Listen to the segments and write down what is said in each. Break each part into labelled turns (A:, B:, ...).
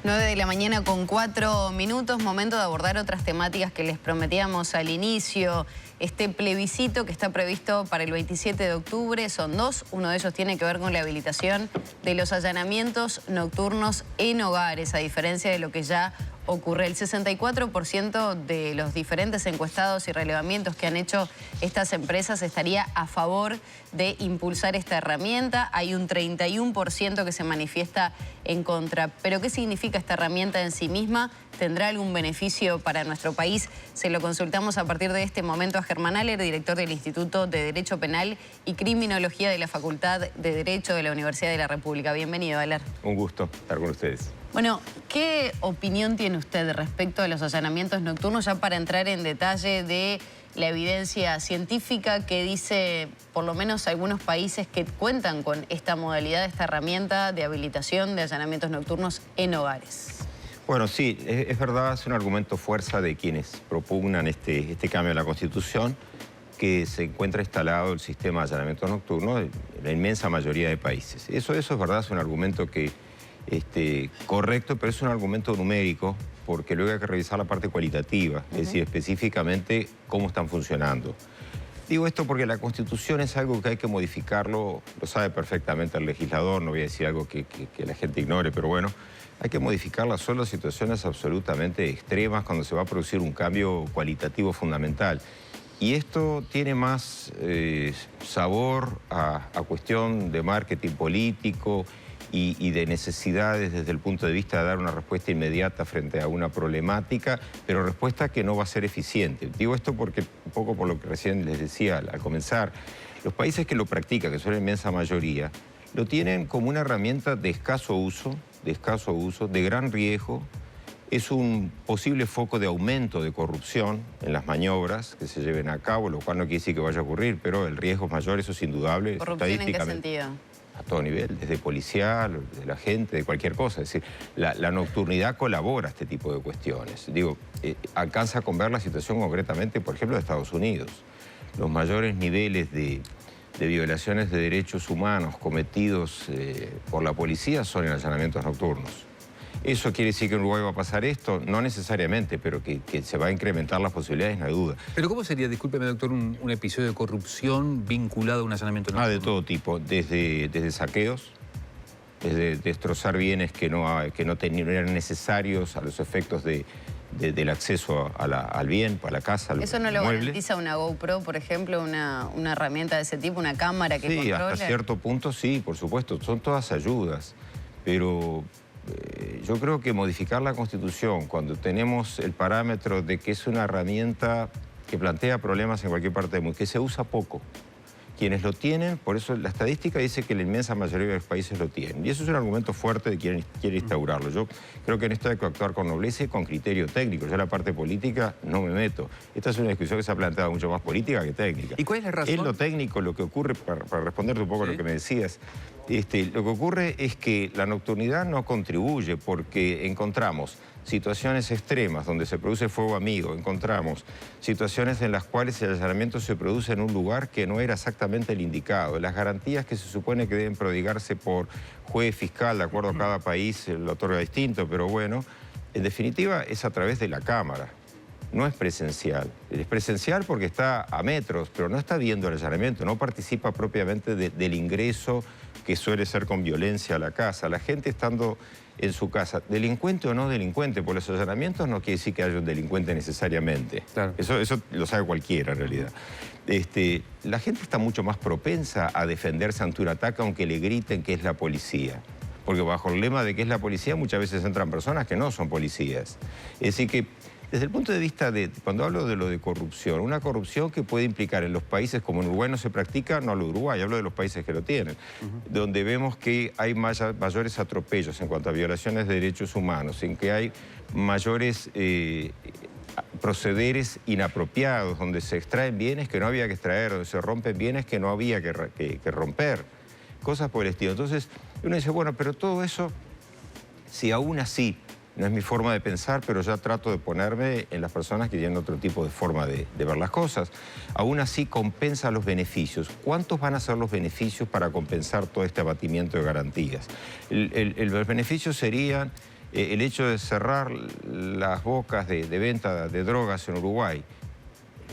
A: 9 de la mañana con 4 minutos, momento de abordar otras temáticas que les prometíamos al inicio. Este plebiscito que está previsto para el 27 de octubre son dos. Uno de ellos tiene que ver con la habilitación de los allanamientos nocturnos en hogares, a diferencia de lo que ya ocurre. El 64% de los diferentes encuestados y relevamientos que han hecho estas empresas estaría a favor de impulsar esta herramienta. Hay un 31% que se manifiesta en contra. ¿Pero qué significa esta herramienta en sí misma? ¿Tendrá algún beneficio para nuestro país? Se lo consultamos a partir de este momento a Germán Aller, director del Instituto de Derecho Penal y Criminología de la Facultad de Derecho de la Universidad de la República. Bienvenido, Aller.
B: Un gusto estar con ustedes.
A: Bueno, ¿qué opinión tiene usted respecto a los allanamientos nocturnos, ya para entrar en detalle de la evidencia científica que dice, por lo menos algunos países que cuentan con esta modalidad, esta herramienta de habilitación de allanamientos nocturnos en hogares?
B: Bueno, sí, es verdad, es un argumento fuerza de quienes propugnan este cambio en la Constitución, que se encuentra instalado el sistema de allanamiento nocturno en la inmensa mayoría de países. Eso es verdad, es un argumento que correcto, pero es un argumento numérico, porque luego hay que revisar la parte cualitativa, es decir, específicamente cómo están funcionando. Digo esto porque la Constitución es algo que hay que modificarlo, lo sabe perfectamente el legislador, no voy a decir algo que la gente ignore, pero bueno, hay que modificarla solo en situaciones absolutamente extremas, cuando se va a producir un cambio cualitativo fundamental. Y esto tiene más sabor a cuestión de marketing político y de necesidades desde el punto de vista de dar una respuesta inmediata frente a una problemática, pero respuesta que no va a ser eficiente. Digo esto porque, un poco por lo que recién les decía al comenzar, los países que lo practican, que son la inmensa mayoría, lo tienen como una herramienta de escaso uso, de gran riesgo. Es un posible foco de aumento de corrupción en las maniobras que se lleven a cabo, lo cual no quiere decir que vaya a ocurrir, pero el riesgo es mayor, eso es indudable.
A: ¿Corrupción en qué sentido?
B: A todo nivel, desde policial, de la gente, de cualquier cosa. Es decir, la nocturnidad colabora a este tipo de cuestiones. Digo, alcanza con ver la situación concretamente, por ejemplo, de Estados Unidos. Los mayores niveles de violaciones de derechos humanos cometidos por la policía son en allanamientos nocturnos. ¿Eso quiere decir que en Uruguay va a pasar esto? No necesariamente, pero que se va a incrementar las posibilidades, no hay duda.
C: ¿Pero cómo sería, discúlpeme doctor, un episodio de corrupción vinculado a un allanamiento nocturno?
B: De todo tipo, desde saqueos, desde destrozar bienes que no eran necesarios a los efectos del acceso al bien, a la casa, al mueble.
A: ¿Eso no lo garantiza una GoPro, por ejemplo, una herramienta de ese tipo, una cámara que controle?
B: Sí, hasta cierto punto sí, por supuesto, son todas ayudas, pero yo creo que modificar la Constitución cuando tenemos el parámetro de que es una herramienta que plantea problemas en cualquier parte del mundo, que se usa poco. Quienes lo tienen, por eso la estadística dice que la inmensa mayoría de los países lo tienen. Y eso es un argumento fuerte de quien quiere instaurarlo. Yo creo que en esto hay que actuar con nobleza y con criterio técnico. Yo la parte política no me meto. Esta es una discusión que se ha planteado mucho más política que técnica.
C: ¿Y cuál es la razón?
B: En lo técnico, lo que ocurre, para responderte un poco a lo que me decías, lo que ocurre es que la nocturnidad no contribuye porque encontramos situaciones extremas donde se produce fuego amigo, encontramos situaciones en las cuales el allanamiento se produce en un lugar que no era exactamente el indicado. Las garantías que se supone que deben prodigarse por juez fiscal, de acuerdo a cada país, lo otorga distinto, pero bueno, en definitiva es a través de la cámara. No es presencial. Es presencial porque está a metros, pero no está viendo el allanamiento, no participa propiamente del ingreso que suele ser con violencia a la casa. La gente estando en su casa, delincuente o no delincuente, por los allanamientos no quiere decir que haya un delincuente necesariamente.
C: Claro.
B: Eso lo sabe cualquiera en realidad. La gente está mucho más propensa a defenderse ante un ataque aunque le griten que es la policía. Porque bajo el lema de que es la policía muchas veces entran personas que no son policías. Es decir que desde el punto de vista cuando hablo de lo de corrupción, una corrupción que puede implicar en los países como en Uruguay no se practica, no hablo de Uruguay, hablo de los países que lo tienen, donde vemos que hay mayores atropellos en cuanto a violaciones de derechos humanos, en que hay mayores procederes inapropiados, donde se extraen bienes que no había que extraer, donde se rompen bienes que no había que romper, cosas por el estilo. Entonces uno dice, bueno, pero todo eso, si aún así, no es mi forma de pensar, pero ya trato de ponerme en las personas que tienen otro tipo de forma de ver las cosas. Aún así compensa los beneficios. ¿Cuántos van a ser los beneficios para compensar todo este abatimiento de garantías? Los beneficios serían El hecho de cerrar las bocas de venta de drogas en Uruguay,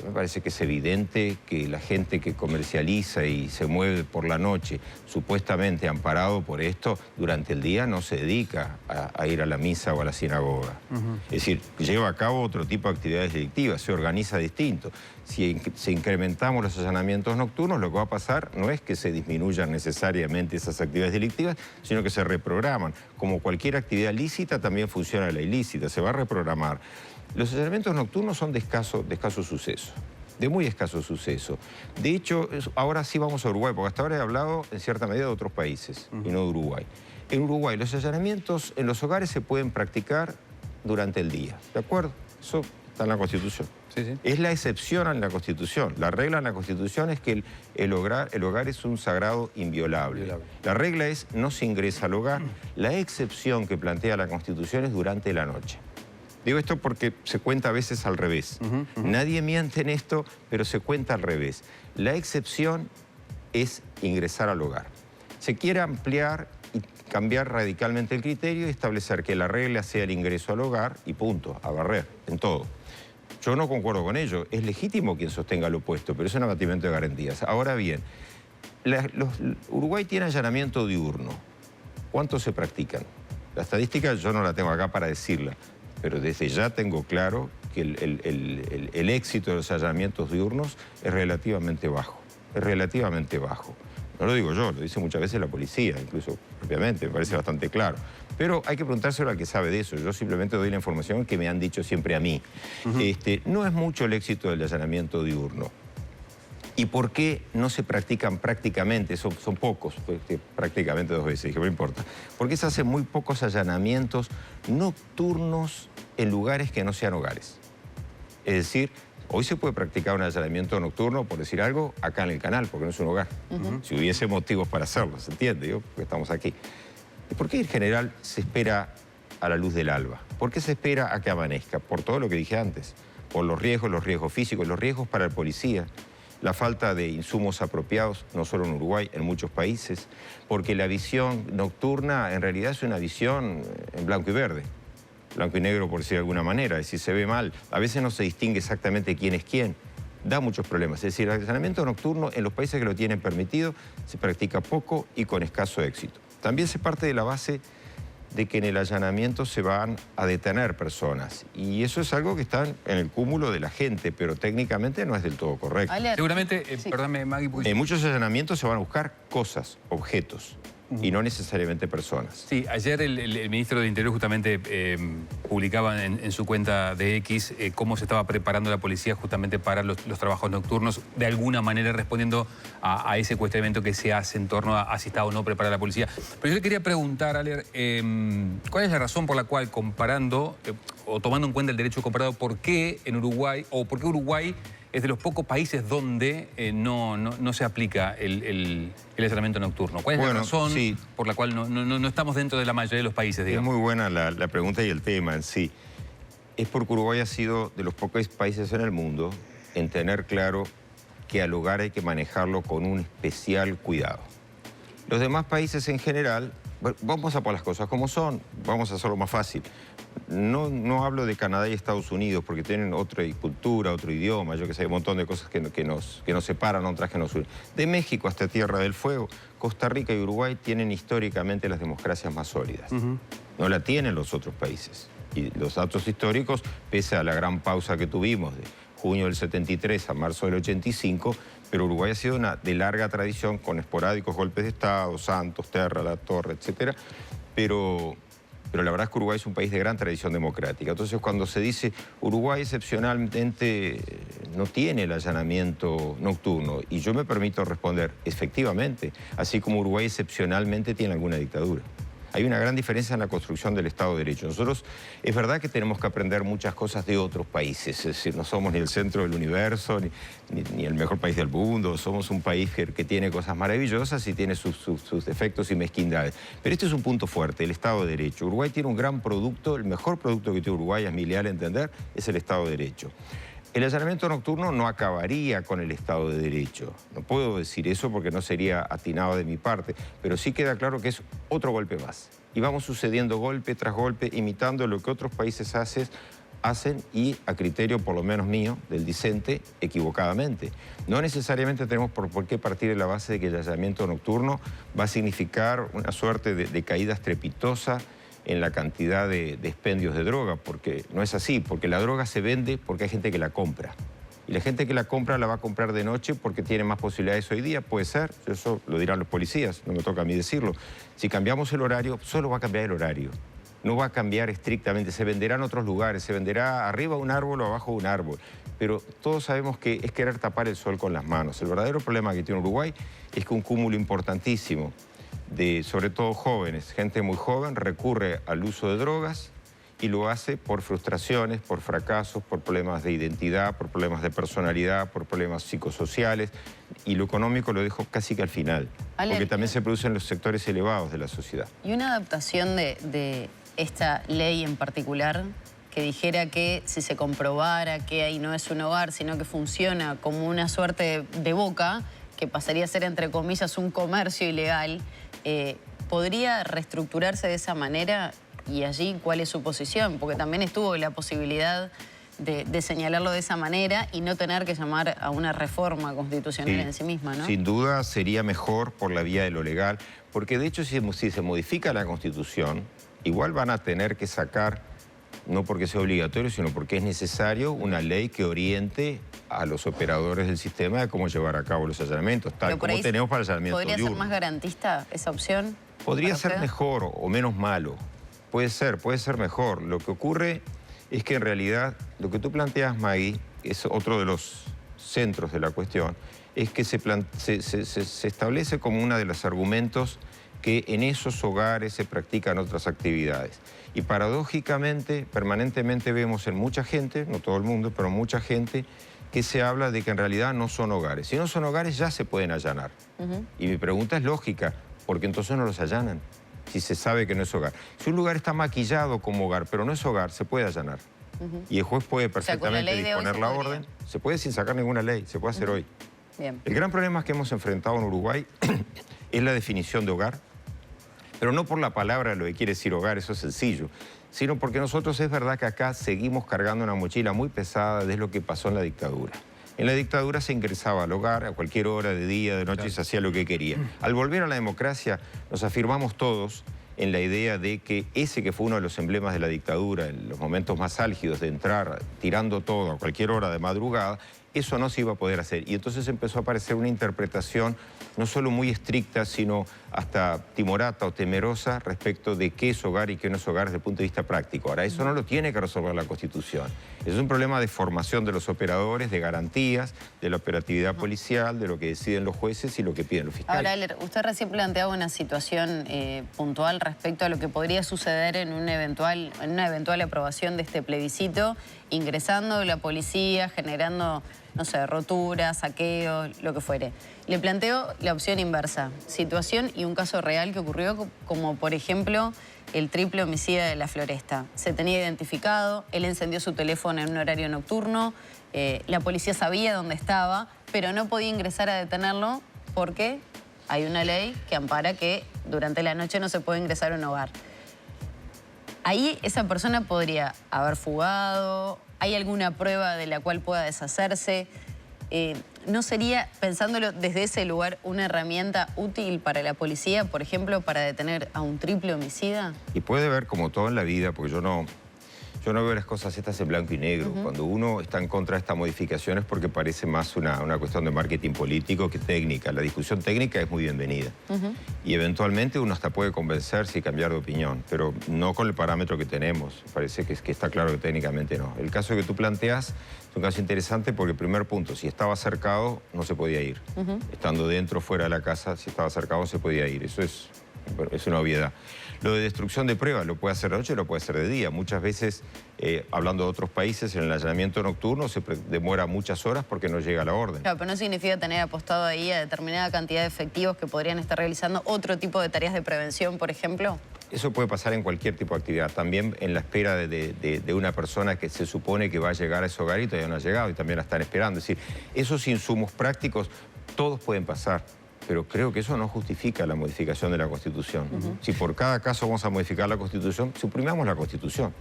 B: me parece que es evidente que la gente que comercializa y se mueve por la noche, supuestamente amparado por esto, durante el día no se dedica a ir a la misa o a la sinagoga. Es decir, lleva a cabo otro tipo de actividades delictivas, se organiza distinto. Si incrementamos los allanamientos nocturnos, lo que va a pasar no es que se disminuyan necesariamente esas actividades delictivas, sino que se reprograman. Como cualquier actividad lícita, también funciona la ilícita, se va a reprogramar. Los allanamientos nocturnos son de escaso suceso, de muy escaso suceso. De hecho, ahora sí vamos a Uruguay, porque hasta ahora he hablado en cierta medida de otros países y no de Uruguay. En Uruguay los allanamientos en los hogares se pueden practicar durante el día, ¿de acuerdo? Eso está en la Constitución.
C: Sí, sí.
B: Es la excepción en la Constitución. La regla en la Constitución es que el hogar es un sagrado inviolable. La regla es no se ingresa al hogar. La excepción que plantea la Constitución es durante la noche. Digo esto porque se cuenta a veces al revés. Nadie miente en esto, pero se cuenta al revés. La excepción es ingresar al hogar. Se quiere ampliar y cambiar radicalmente el criterio y establecer que la regla sea el ingreso al hogar y punto, a barrer, en todo. Yo no concuerdo con ello. Es legítimo quien sostenga lo opuesto, pero es un abatimiento de garantías. Ahora bien, Uruguay tiene allanamiento diurno. ¿Cuántos se practican? La estadística yo no la tengo acá para decirla, pero desde ya tengo claro que el éxito de los allanamientos diurnos es relativamente bajo. Es relativamente bajo. No lo digo yo, lo dice muchas veces la policía, incluso propiamente, me parece bastante claro. Pero hay que preguntárselo al que sabe de eso. Yo simplemente doy la información que me han dicho siempre a mí. No es mucho el éxito del allanamiento diurno. ¿Y por qué no se practican prácticamente? Son pocos, prácticamente 2 veces, que no importa. Porque se hacen muy pocos allanamientos nocturnos en lugares que no sean hogares. Es decir, hoy se puede practicar un allanamiento nocturno, por decir algo, acá en el canal, porque no es un hogar. Si hubiese motivos para hacerlo, ¿se entiende? Porque estamos aquí. ¿Y por qué en general se espera a la luz del alba? ¿Por qué se espera a que amanezca? Por todo lo que dije antes. Por los riesgos físicos, los riesgos para el policía, la falta de insumos apropiados, no solo en Uruguay, en muchos países, porque la visión nocturna en realidad es una visión en blanco y verde, blanco y negro por decir de alguna manera, es decir, se ve mal, a veces no se distingue exactamente quién es quién, da muchos problemas. Es decir, el allanamiento nocturno en los países que lo tienen permitido se practica poco y con escaso éxito. También se parte de la base de que en el allanamiento se van a detener personas. Y eso es algo que está en el cúmulo de la gente, pero técnicamente no es del todo correcto.
C: Seguramente,
A: sí.
C: perdóname, Maggie, porque...
B: En muchos allanamientos se van a buscar cosas, objetos, y no necesariamente personas.
C: Sí, ayer el ministro del Interior justamente publicaba en su cuenta de X cómo se estaba preparando la policía justamente para los trabajos nocturnos, de alguna manera respondiendo a ese cuestionamiento que se hace en torno a si está o no preparada la policía. Pero yo le quería preguntar, Aler, ¿cuál es la razón por la cual comparando, o tomando en cuenta el derecho comparado, por qué en Uruguay, o por qué Uruguay es de los pocos países donde no se aplica el allanamiento nocturno? ¿Cuál es la razón por la cual no estamos dentro de la mayoría de los países, digamos?
B: Es muy buena la pregunta y el tema en sí. Es porque Uruguay ha sido de los pocos países en el mundo en tener claro que al hogar hay que manejarlo con un especial cuidado. Los demás países en general, vamos a por las cosas como son, vamos a hacerlo más fácil. No hablo de Canadá y Estados Unidos porque tienen otra cultura, otro idioma, yo que sé, hay un montón de cosas que nos separan, otras que nos unen. De México hasta Tierra del Fuego, Costa Rica y Uruguay tienen históricamente las democracias más sólidas. No la tienen los otros países. Y los datos históricos, pese a la gran pausa que tuvimos de junio del 73 a marzo del 85, pero Uruguay ha sido una de larga tradición con esporádicos golpes de Estado, Santos, Terra, La Torre, etc. Pero la verdad es que Uruguay es un país de gran tradición democrática. Entonces, cuando se dice Uruguay excepcionalmente no tiene el allanamiento nocturno, y yo me permito responder, efectivamente, así como Uruguay excepcionalmente tiene alguna dictadura. Hay una gran diferencia en la construcción del Estado de Derecho. Nosotros, es verdad que tenemos que aprender muchas cosas de otros países. Es decir, no somos ni el centro del universo, ni el mejor país del mundo. Somos un país que tiene cosas maravillosas y tiene sus defectos y mezquindades. Pero este es un punto fuerte, el Estado de Derecho. Uruguay tiene un gran producto, el mejor producto que tiene Uruguay, es mi leal entender, es el Estado de Derecho. El allanamiento nocturno no acabaría con el Estado de Derecho. No puedo decir eso porque no sería atinado de mi parte, pero sí queda claro que es otro golpe más. Y vamos sucediendo golpe tras golpe, imitando lo que otros países hacen y, a criterio por lo menos mío, del discente, equivocadamente. No necesariamente tenemos por qué partir de la base de que el allanamiento nocturno va a significar una suerte de caída estrepitosa en la cantidad de expendios de droga, porque no es así, porque la droga se vende porque hay gente que la compra. Y la gente que la compra la va a comprar de noche porque tiene más posibilidades hoy día, puede ser, eso lo dirán los policías, no me toca a mí decirlo. Si cambiamos el horario, solo va a cambiar el horario. No va a cambiar estrictamente, se venderá en otros lugares, se venderá arriba de un árbol o abajo de un árbol. Pero todos sabemos que es querer tapar el sol con las manos. El verdadero problema que tiene Uruguay es que un cúmulo importantísimo de, sobre todo jóvenes, gente muy joven, recurre al uso de drogas y lo hace por frustraciones, por fracasos, por problemas de identidad, por problemas de personalidad, por problemas psicosociales. Y lo económico lo dejo casi que al final, porque también se produce en los sectores elevados de la sociedad.
A: ¿Y una adaptación de esta ley en particular que dijera que si se comprobara que ahí no es un hogar, sino que funciona como una suerte de boca, que pasaría a ser, entre comillas, un comercio ilegal, ¿podría reestructurarse de esa manera? Y allí, ¿cuál es su posición? Porque también estuvo la posibilidad de señalarlo de esa manera y no tener que llamar a una reforma constitucional en sí misma, ¿no?
B: Sin duda sería mejor por la vía de lo legal, porque de hecho si se modifica la Constitución, igual van a tener que sacar, no porque sea obligatorio, sino porque es necesario, una ley que oriente a los operadores del sistema de cómo llevar a cabo los allanamientos, tal como tenemos para el allanamiento diurno.
A: ¿Podría ser más garantista esa opción?
B: Podría ser mejor o menos malo. Puede ser mejor. Lo que ocurre es que en realidad lo que tú planteas, Maggie, es otro de los centros de la cuestión, es que se establece como uno de los argumentos que en esos hogares se practican otras actividades. Y paradójicamente, permanentemente vemos en mucha gente, no todo el mundo, pero mucha gente, que se habla de que en realidad no son hogares. Si no son hogares ya se pueden allanar. Y mi pregunta es lógica, ¿por qué entonces no los allanan? Si se sabe que no es hogar. Si un lugar está maquillado como hogar, pero no es hogar, se puede allanar. Y el juez puede perfectamente disponer la orden. Se puede sin sacar ninguna ley, se puede hacer hoy.
A: Bien.
B: El gran problema que hemos enfrentado en Uruguay es la definición de hogar, pero no por la palabra lo que quiere decir hogar, eso es sencillo, sino porque nosotros es verdad que acá seguimos cargando una mochila muy pesada de lo que pasó en la dictadura. En la dictadura se ingresaba al hogar a cualquier hora, de día, de noche, y se hacía lo que quería. Al volver a la democracia nos afirmamos todos en la idea de que ese que fue uno de los emblemas de la dictadura, en los momentos más álgidos de entrar tirando todo a cualquier hora de madrugada, eso no se iba a poder hacer. Y entonces empezó a aparecer una interpretación no solo muy estricta, sino hasta timorata o temerosa respecto de qué es hogar y qué no es hogar desde el punto de vista práctico. Ahora, eso no lo tiene que resolver la Constitución. Es un problema de formación de los operadores, de garantías, de la operatividad policial, de lo que deciden los jueces y lo que piden los fiscales.
A: Ahora, usted recién planteaba una situación puntual respecto a lo que podría suceder en una eventual aprobación de este plebiscito, ingresando la policía, generando, no sé, roturas, saqueos, lo que fuere. Le planteo la opción inversa, situación y un caso real que ocurrió, como por ejemplo el triple homicida de La Floresta. Se tenía identificado, él encendió su teléfono en un horario nocturno, la policía sabía dónde estaba, pero no podía ingresar a detenerlo porque hay una ley que ampara que durante la noche no se puede ingresar a un hogar. Ahí esa persona podría haber fugado, ¿hay alguna prueba de la cual pueda deshacerse? ¿No sería, pensándolo desde ese lugar, una herramienta útil para la policía, por ejemplo, para detener a un triple homicida?
B: Y puede ver, como todo en la vida, porque yo no veo las cosas estas en blanco y negro. Cuando uno está en contra de esta modificación es porque parece más una cuestión de marketing político que técnica. La discusión técnica es muy bienvenida. Y eventualmente uno hasta puede convencerse y cambiar de opinión, pero no con el parámetro que tenemos. Parece que está claro que técnicamente no. El caso que tú planteas es un caso interesante porque, primer punto, si estaba cercado no se podía ir. Estando dentro o fuera de la casa, si estaba cercado no se podía ir. Eso es una obviedad. Lo de destrucción de pruebas lo puede hacer de noche, lo puede hacer de día. Muchas veces, hablando de otros países, en el allanamiento nocturno se demora muchas horas porque no llega la orden.
A: Claro, pero no significa tener apostado ahí a determinada cantidad de efectivos que podrían estar realizando otro tipo de tareas de prevención, por ejemplo.
B: Eso puede pasar en cualquier tipo de actividad, también en la espera de una persona que se supone que va a llegar a ese hogar y todavía no ha llegado y también la están esperando. Es decir, esos insumos prácticos todos pueden pasar, pero creo que eso no justifica la modificación de la Constitución. Si por cada caso vamos a modificar la Constitución, suprimamos la Constitución,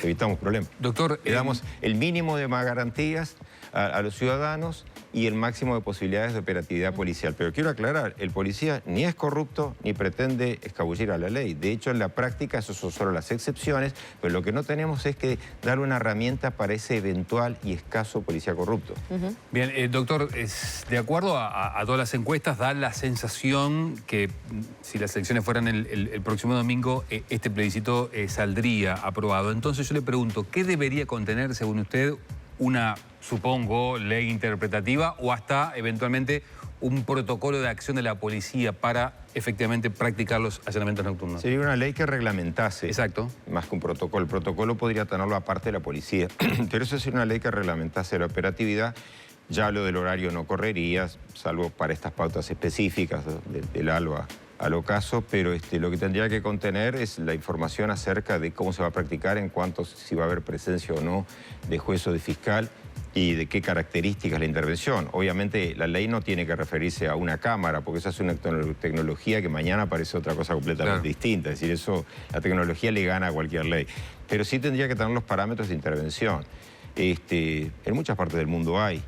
B: evitamos problemas.
C: Doctor,
B: le damos el mínimo de más garantías a los ciudadanos y el máximo de posibilidades de operatividad policial. Pero quiero aclarar, el policía ni es corrupto ni pretende escabullir a la ley. De hecho, en la práctica, esas son solo las excepciones, pero lo que no tenemos es que dar una herramienta para ese eventual y escaso policía corrupto.
C: Bien, doctor, de acuerdo a todas las encuestas, da la sensación que si las elecciones fueran el próximo domingo, este plebiscito saldría aprobado. Entonces yo le pregunto, ¿qué debería contener, según usted, una, supongo, ley interpretativa o hasta eventualmente un protocolo de acción de la policía para efectivamente practicar los allanamientos nocturnos?
B: Sería una ley que reglamentase.
C: Exacto.
B: Más que un protocolo. El protocolo podría tenerlo aparte de la policía. Pero eso sería una ley que reglamentase la operatividad. Ya lo del horario no correría, salvo para estas pautas específicas del ALBA al ocaso, pero lo que tendría que contener es la información acerca de cómo se va a practicar, en cuanto si va a haber presencia o no de juez o de fiscal y de qué características la intervención. Obviamente la ley no tiene que referirse a una cámara, porque esa es una tecnología que mañana parece otra cosa completamente distinta. Es decir, eso, la tecnología le gana a cualquier ley. Pero sí tendría que tener los parámetros de intervención. En muchas partes del mundo hay.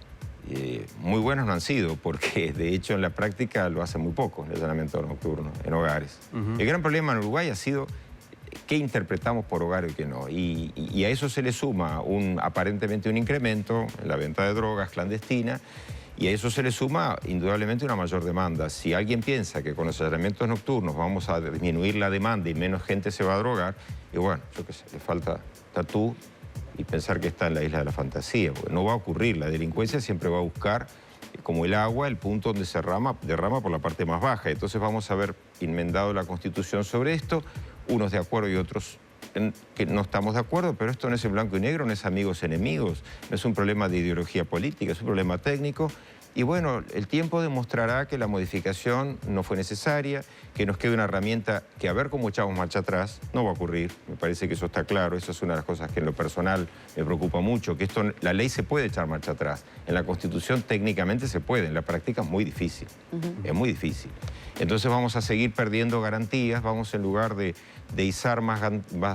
B: Muy buenos no han sido, porque de hecho en la práctica lo hacen muy poco, el allanamiento nocturno en hogares. El gran problema en Uruguay ha sido qué interpretamos por hogar y qué no. Y a eso se le suma aparentemente un incremento en la venta de drogas clandestina, y a eso se le suma indudablemente una mayor demanda. Si alguien piensa que con los allanamientos nocturnos vamos a disminuir la demanda y menos gente se va a drogar, y bueno, yo qué sé, le falta tatú y pensar que está en la isla de la fantasía, porque no va a ocurrir. La delincuencia siempre va a buscar, como el agua, el punto donde se derrama por la parte más baja. Entonces vamos a haber enmendado la Constitución sobre esto, unos de acuerdo y otros que no estamos de acuerdo, pero esto no es en blanco y negro, no es amigos enemigos, no es un problema de ideología política, es un problema técnico. Y bueno, el tiempo demostrará que la modificación no fue necesaria, que nos quede una herramienta que a ver cómo echamos marcha atrás, no va a ocurrir. Me parece que eso está claro, eso es una de las cosas que en lo personal me preocupa mucho, que la ley se puede echar marcha atrás. En la Constitución técnicamente se puede, en la práctica es muy difícil, es muy difícil. Entonces vamos a seguir perdiendo garantías, vamos en lugar de izar más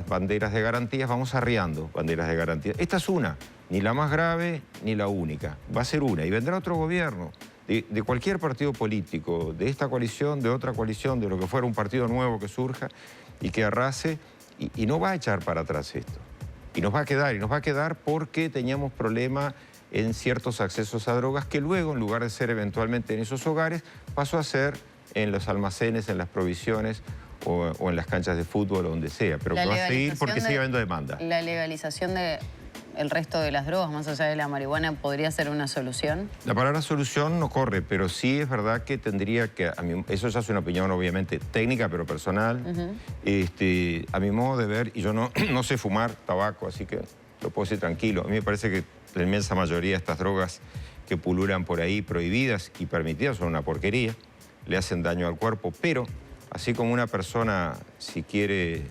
B: banderas de garantías, vamos arriando banderas de garantías. Esta es una. Ni la más grave ni la única. Va a ser una. Y vendrá otro gobierno de cualquier partido político, de esta coalición, de otra coalición, de lo que fuera un partido nuevo que surja y que arrase, y no va a echar para atrás esto. Y nos va a quedar porque teníamos problema en ciertos accesos a drogas que luego, en lugar de ser eventualmente en esos hogares, pasó a ser en los almacenes, en las provisiones o en las canchas de fútbol o donde sea. Pero que va a seguir porque sigue habiendo demanda.
A: La legalización de el resto de las drogas, más allá de la marihuana, ¿podría ser una solución?
B: La palabra solución no corre, pero sí es verdad que tendría que, eso ya es una opinión obviamente técnica, pero personal, a mi modo de ver, y yo no sé fumar tabaco, así que lo puedo decir tranquilo. A mí me parece que la inmensa mayoría de estas drogas que pululan por ahí prohibidas y permitidas son una porquería, le hacen daño al cuerpo, pero así como una persona, si quiere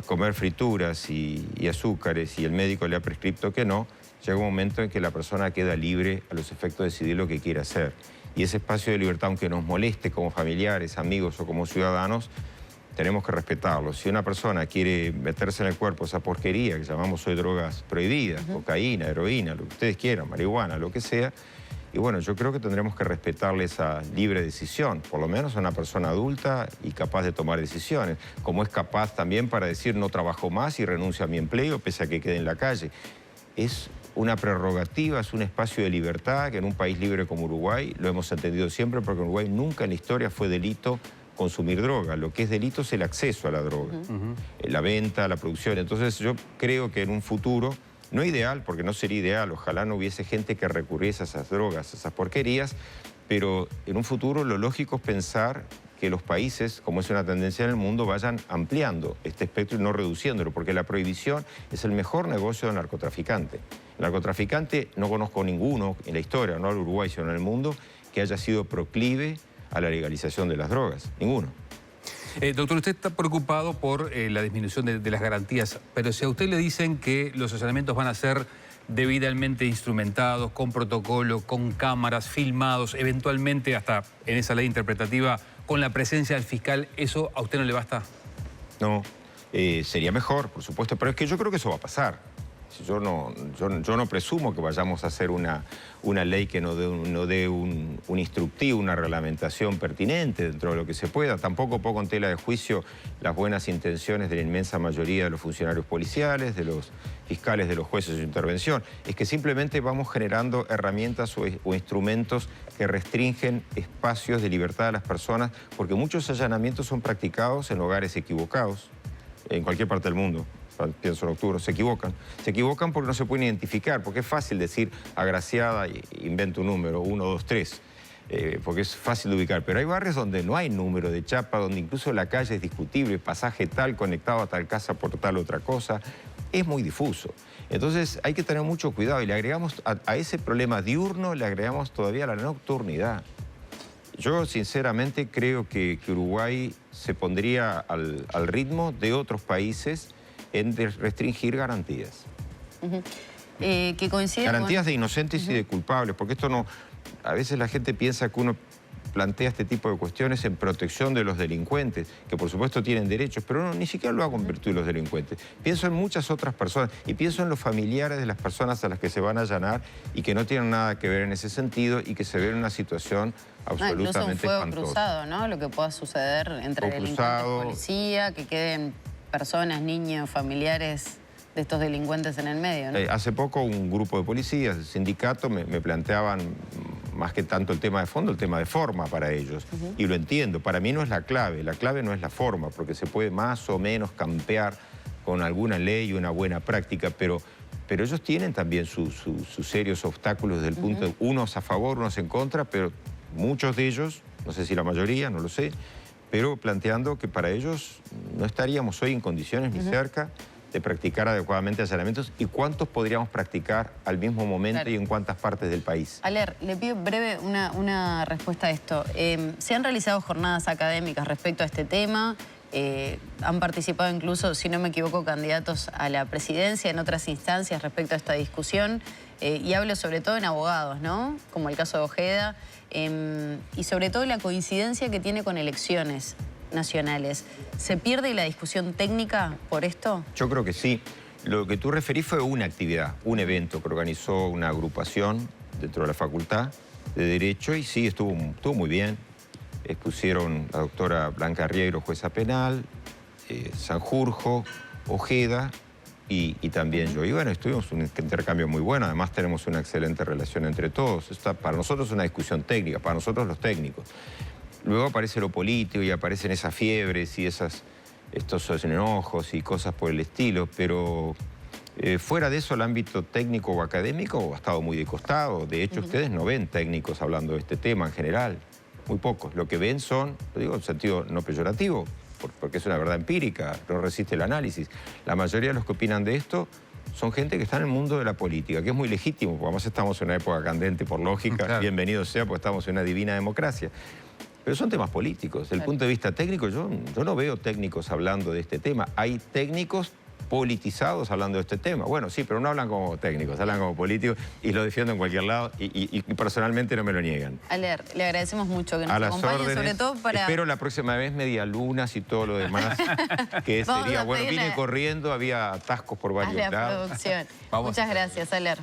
B: comer frituras y azúcares y el médico le ha prescrito que no, llega un momento en que la persona queda libre a los efectos de decidir lo que quiere hacer. Y ese espacio de libertad, aunque nos moleste como familiares, amigos o como ciudadanos, tenemos que respetarlo. Si una persona quiere meterse en el cuerpo esa porquería que llamamos hoy drogas prohibidas, cocaína, heroína, lo que ustedes quieran, marihuana, lo que sea, y bueno, yo creo que tendremos que respetarle esa libre decisión, por lo menos a una persona adulta y capaz de tomar decisiones, como es capaz también para decir no trabajo más y renuncio a mi empleo pese a que quede en la calle. Es una prerrogativa, es un espacio de libertad que en un país libre como Uruguay lo hemos entendido siempre, porque en Uruguay nunca en la historia fue delito consumir droga. Lo que es delito es el acceso a la droga, la venta, la producción. Entonces yo creo que en un futuro, no ideal, porque no sería ideal, ojalá no hubiese gente que recurriese a esas drogas, a esas porquerías, pero en un futuro lo lógico es pensar que los países, como es una tendencia en el mundo, vayan ampliando este espectro y no reduciéndolo, porque la prohibición es el mejor negocio del narcotraficante. El narcotraficante, no conozco ninguno en la historia, no en Uruguay, sino en el mundo, que haya sido proclive a la legalización de las drogas. Ninguno.
C: Doctor, usted está preocupado por la disminución de las garantías, pero si a usted le dicen que los allanamientos van a ser debidamente instrumentados, con protocolo, con cámaras, filmados, eventualmente hasta en esa ley interpretativa, con la presencia del fiscal, ¿eso a usted no le basta?
B: No, sería mejor, por supuesto, pero es que yo creo que eso va a pasar. Yo no presumo que vayamos a hacer una ley que no dé un instructivo, una reglamentación pertinente dentro de lo que se pueda. Tampoco pongo en tela de juicio las buenas intenciones de la inmensa mayoría de los funcionarios policiales, de los fiscales, de los jueces de intervención. Es que simplemente vamos generando herramientas o instrumentos que restringen espacios de libertad de las personas, porque muchos allanamientos son practicados en hogares equivocados, en cualquier parte del mundo. Pienso nocturno, se equivocan. Se equivocan porque no se pueden identificar, porque es fácil decir agraciada, invento un número, 1, 2, 3, porque es fácil de ubicar. Pero hay barrios donde no hay número de chapa, donde incluso la calle es discutible, pasaje tal, conectado a tal casa por tal otra cosa. Es muy difuso. Entonces hay que tener mucho cuidado y le agregamos a ese problema diurno, le agregamos todavía la nocturnidad. Yo sinceramente creo que Uruguay se pondría al ritmo de otros países en restringir garantías.
A: Que coincide
B: garantías de inocentes y de culpables, porque esto no... A veces la gente piensa que uno plantea este tipo de cuestiones en protección de los delincuentes, que por supuesto tienen derechos, pero uno ni siquiera lo va a convertir los delincuentes. Pienso en muchas otras personas y pienso en los familiares de las personas a las que se van a allanar y que no tienen nada que ver en ese sentido y que se ven en una situación absolutamente
A: incluso un fuego
B: espantosa.
A: Cruzado, ¿no? Lo que pueda suceder entre delincuentes y policía, que queden personas, niños, familiares de estos delincuentes en el medio, ¿no?
B: Hace poco un grupo de policías, el sindicato, me planteaban más que tanto el tema de fondo, el tema de forma para ellos. Y lo entiendo, para mí no es la clave no es la forma, porque se puede más o menos campear con alguna ley y una buena práctica, pero ellos tienen también sus serios obstáculos desde el punto de unos a favor, unos en contra, pero muchos de ellos, no sé si la mayoría, no lo sé, pero planteando que para ellos no estaríamos hoy en condiciones ni cerca de practicar adecuadamente allanamientos y cuántos podríamos practicar al mismo momento y en cuántas partes del país.
A: Aler, le pido breve una respuesta a esto. ¿Se han realizado jornadas académicas respecto a este tema? Han participado incluso, si no me equivoco, candidatos a la presidencia en otras instancias respecto a esta discusión. Y hablo sobre todo en abogados, ¿no? Como el caso de Ojeda. Y sobre todo la coincidencia que tiene con elecciones nacionales. ¿Se pierde la discusión técnica por esto?
B: Yo creo que sí. Lo que tú referís fue una actividad, un evento que organizó una agrupación dentro de la Facultad de Derecho y sí, estuvo muy bien. Expusieron la doctora Blanca Riegro, jueza penal, Sanjurjo, Ojeda y también yo. Y bueno, estuvimos un intercambio muy bueno, además tenemos una excelente relación entre todos. Para nosotros es una discusión técnica, para nosotros los técnicos. Luego aparece lo político y aparecen esas fiebres y estos enojos y cosas por el estilo, pero fuera de eso el ámbito técnico o académico ha estado muy de costado. De hecho, ustedes no ven técnicos hablando de este tema en general, muy pocos. Lo que ven son, lo digo en sentido no peyorativo, porque es una verdad empírica, no resiste el análisis. La mayoría de los que opinan de esto son gente que está en el mundo de la política, que es muy legítimo, porque además estamos en una época candente por lógica, claro. Bienvenido sea, porque estamos en una divina democracia. Pero son temas políticos. Desde el punto de vista técnico, yo no veo técnicos hablando de este tema. Hay técnicos politizados hablando de este tema. Bueno, sí, pero no hablan como técnicos, hablan como políticos y lo defiendo en cualquier lado y personalmente no me lo niegan.
A: Aler, le agradecemos mucho que nos acompañe, sobre todo para...
B: Espero la próxima vez medialunas y todo lo demás, que sería... Bueno, vine corriendo, había atascos por varios lados.
A: Muchas gracias, Aler.